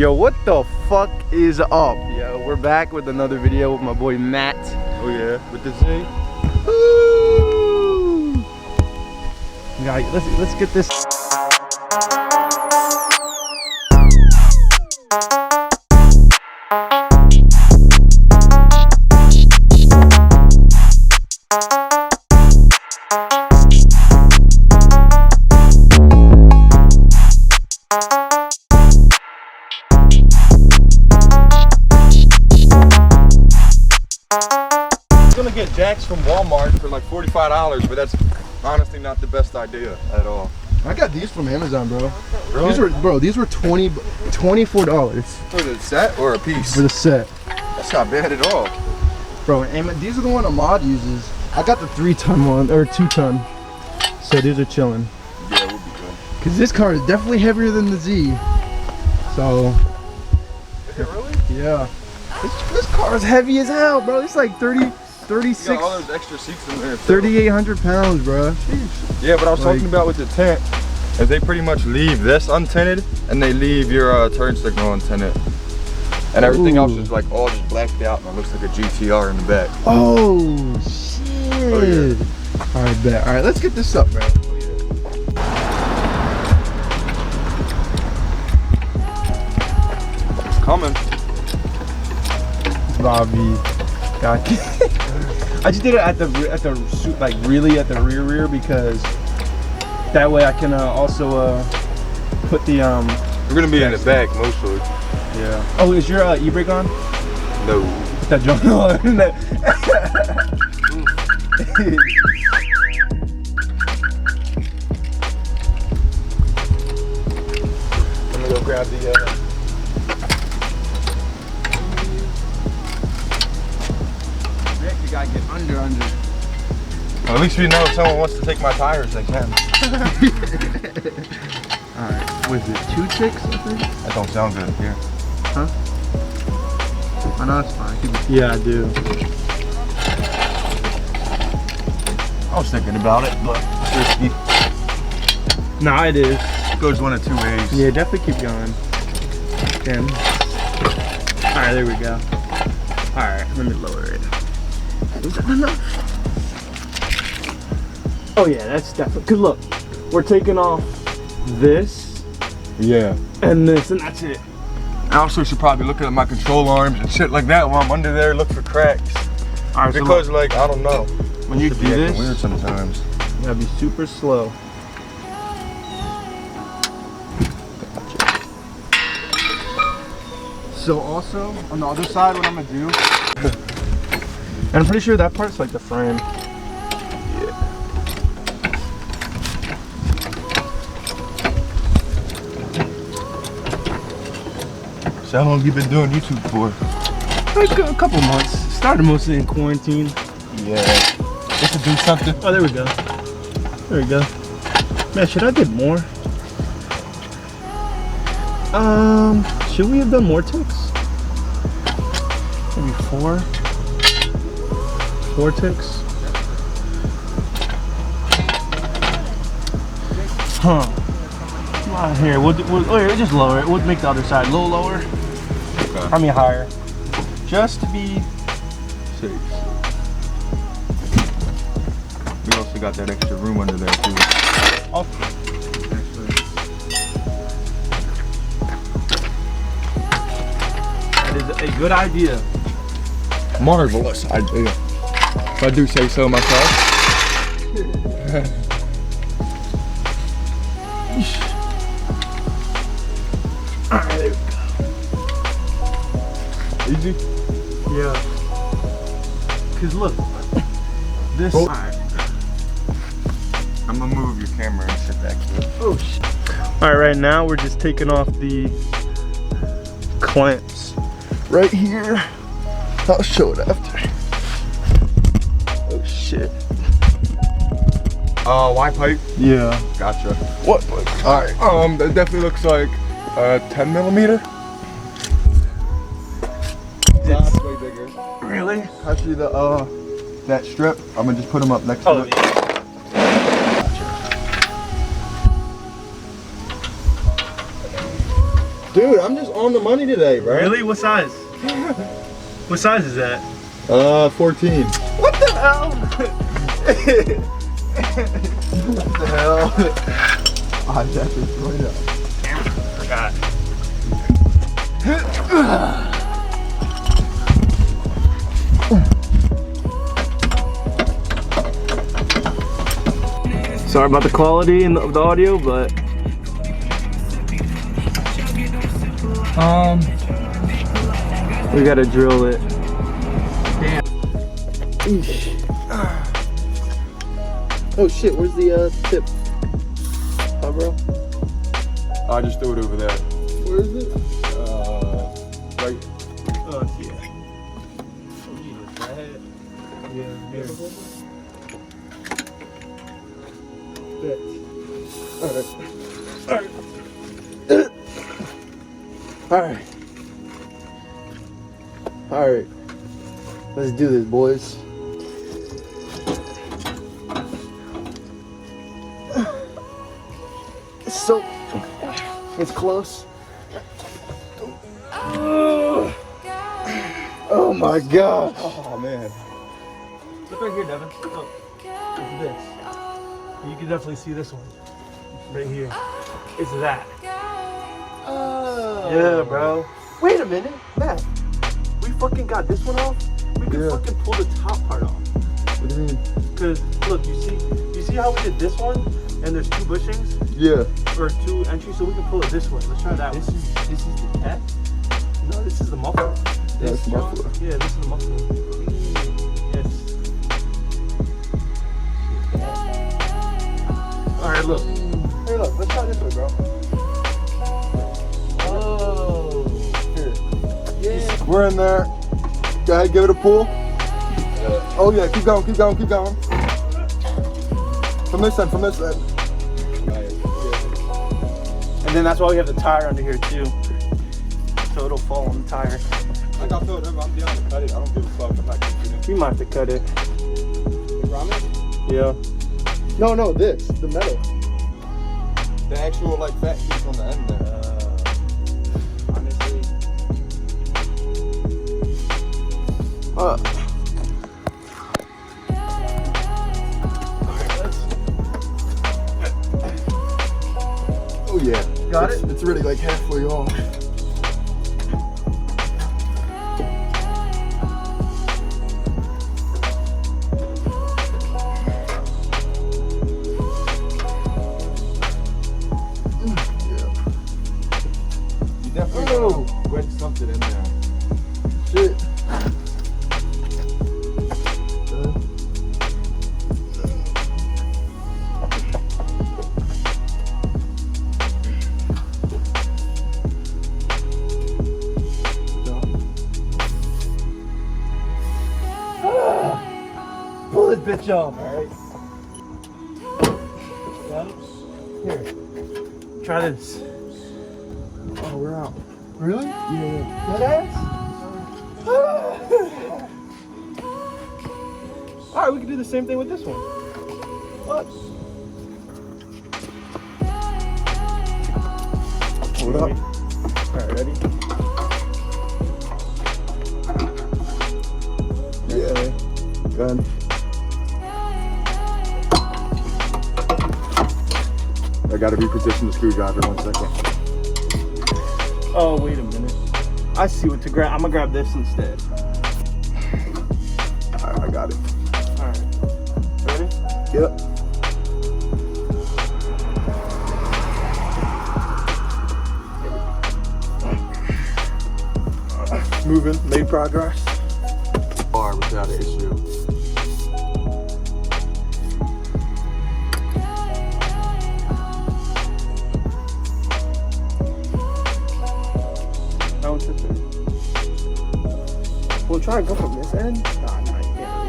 Yo, what the fuck is up? Yo, we're back with another video with my boy Matt. Oh yeah, with the Z. Woo! Yeah, let's get this. Gonna get jacks from Walmart for like $45, but that's honestly not the best idea at all. I got these from Amazon, bro. Really? These were $24 For the set or a piece? for the set, That's not bad at all. bro. And these are the one Ahmad uses. I got the 3-ton one or 2-ton, so these are chilling. Yeah, it would be good. Cause this car is definitely heavier than the Z. So Is it really? yeah, this car is heavy as hell, bro. It's like 36, You got all those extra seats in there. 3,800 pounds, bro. Yeah, but I was Like- talking about with the tent, is they pretty much leave this untinted and they leave your turn signal untinted. And everything else is like all just blacked out and it looks like a GTR in the back. Oh shit! Oh, yeah. All right, bet. All right, let's get this up, bro. It's coming. Bobby, got I just did it at the like really at the rear because that way I can also put the We're gonna be in the back mostly. yeah. Oh, is your e-brake on? No. Put that jump on. Let me go grab the You gotta get under. Well, at least we know if someone wants to take my tires, they can. Alright, what is it, 2 ticks, I think? That don't sound good here. Huh? I know it's fine. Yeah, I do. I was thinking about it, but it's risky. Nah, it is. It goes one of two ways. Yeah, definitely keep going. Damn. Alright, there we go. Alright, let me lower it. Is that enough? Oh yeah, that's definitely, cause look, we're taking off this Yeah. and this and that's it. I also should probably look at my control arms and shit like that while I'm under there, look for cracks. Alright, Because so like, I don't know. when you Should do be acting this, weird sometimes. you gotta be super slow. So also, on the other side, what I'm gonna do, and I'm pretty sure that part's like the frame. So how long have you been doing YouTube for? Like a couple months. Started mostly in quarantine. Yeah. Just to do something. Oh, there we go. There we go. Man, should I get more? Should we have done more ticks? Maybe 4? 4 ticks? Huh. Come on here. We'll just lower it. We'll make the other side a little lower. Okay. I mean higher. Just to be safe. We also got that extra room under there too. That is a good idea. Marvelous idea. If I do say so myself. Alright, there we go. Easy? Yeah. Cause look, this. Oh. Alright. I'm gonna move your camera and sit back here. Oh shit. Alright, right now we're just taking off the clamps right here. I'll show it after. Oh shit. Y pipe? Yeah. Gotcha. What? Alright. That definitely looks like 10 millimeter. That's way bigger. Really? Actually, that strip, I'm gonna just put them up next to it. Yeah. Dude, I'm just on the money today, bro. Really? What size? What size is that? 14. What the hell? What the hell? I just destroyed it. Forgot. Sorry about the quality and the audio, but we gotta drill it. Damn. Eesh. Oh shit, where's the tip? Oh, bro. I just threw it over there. Where is it? Right. Oh, yeah. Yeah, here. Alright. Let's do this, boys. So, it's close. Oh my gosh. Oh man. Look right here, Devin. Look. It's this. You can definitely see this one. Right here. It's that. Oh. Yeah, bro. Wait a minute, Matt. We fucking got this one off. We can fucking pull the top part off. What do you mean? Cause look, you see how we did this one, and there's 2 bushings Yeah. or 2 entries, so we can pull it this way. Let's try that. This is the head. No, this is the muffler. That's muffler. Yeah, this is the muffler. Yes. All right, look. Hey, look. Let's try this way, bro. Oh. Here. Yeah. We're in there. Go ahead, give it a pull. Oh yeah, keep going, keep going, keep going. From this end, from this end. And then that's why we have the tire under here too, so it'll fall on the tire. I got filled. I'm down to cut it. I don't give a fuck. I'm not keeping it. You might have to cut it. The grommet? Yeah. No, this, the metal. The actual like fat piece on the end there. Honestly. Oh yeah. Got it? It's already like halfway off. You definitely wedged something in there. Shit. Pull this bitch off, alright? Here. Try this. Oh, we're out. Really? Yeah. That ass? Alright, we can do the same thing with this one. What? Hold up. Alright, ready? Yeah. Good. I gotta reposition the screwdriver 1 second. Oh, wait a minute. I see what to grab. I'm gonna grab this instead. Alright, I got it. Alright. Ready? Yep. Moving. Made progress. Bar without an issue. That one sits there. We'll try and go from this end. Nah, you can't.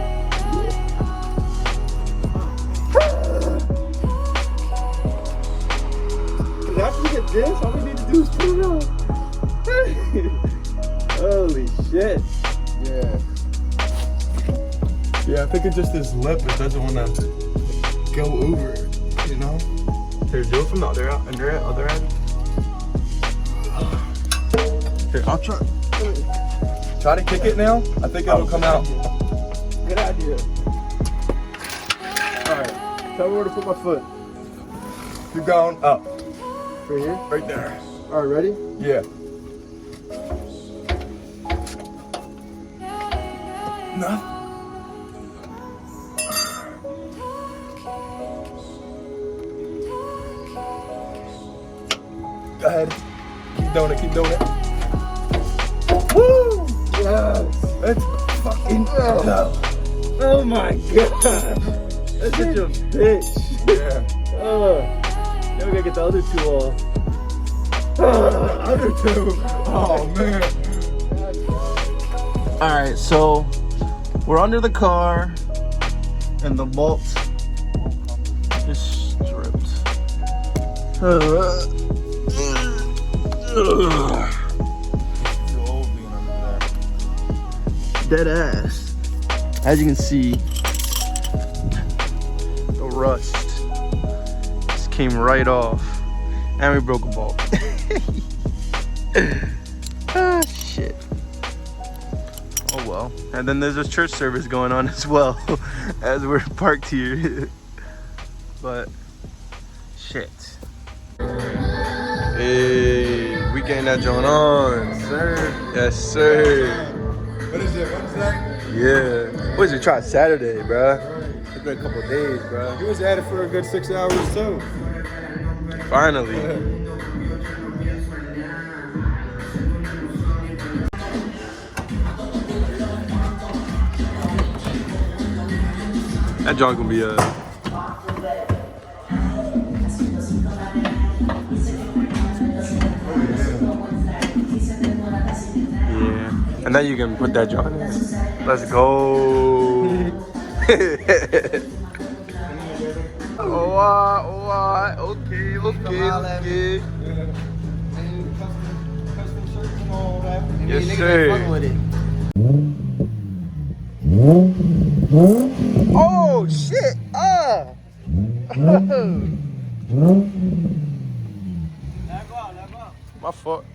Cause after we get this, all we need to do is put it on. Holy shit. Yeah. Yeah, I think it's just this lip. It doesn't want to go over it, you know? Here, do it from the other end. Here, I'll try. Try to kick it now. I think it'll come out. Good idea. Alright, tell me where to put my foot. Keep going up. Right here? Right there. Alright, ready? Yeah. No. Go ahead. Keep doing it, keep doing it. Woo! Yes! Let's fucking go. Oh my god! That's such a bitch! Yeah. Now we gotta get the other two off. Other two. Oh man. Alright, so we're under the car and the bolt is stripped. Dead ass. As you can see, the rust just came right off. And we broke a bolt. Ah, shit. Oh well. And then there's a church service going on as well as we're parked here. But shit. Hey, we getting that joint on. Sir. Yes, sir. What is it? What's that? Yeah. What is it? Try Saturday, bruh. It's been a couple of days, bruh. He was at it for a good 6 hours too. Finally. That joint gonna be a. Yeah. And then you can put that joint in. Let's go. Oh, okay. Yes, sir. Oh, shit. My fault.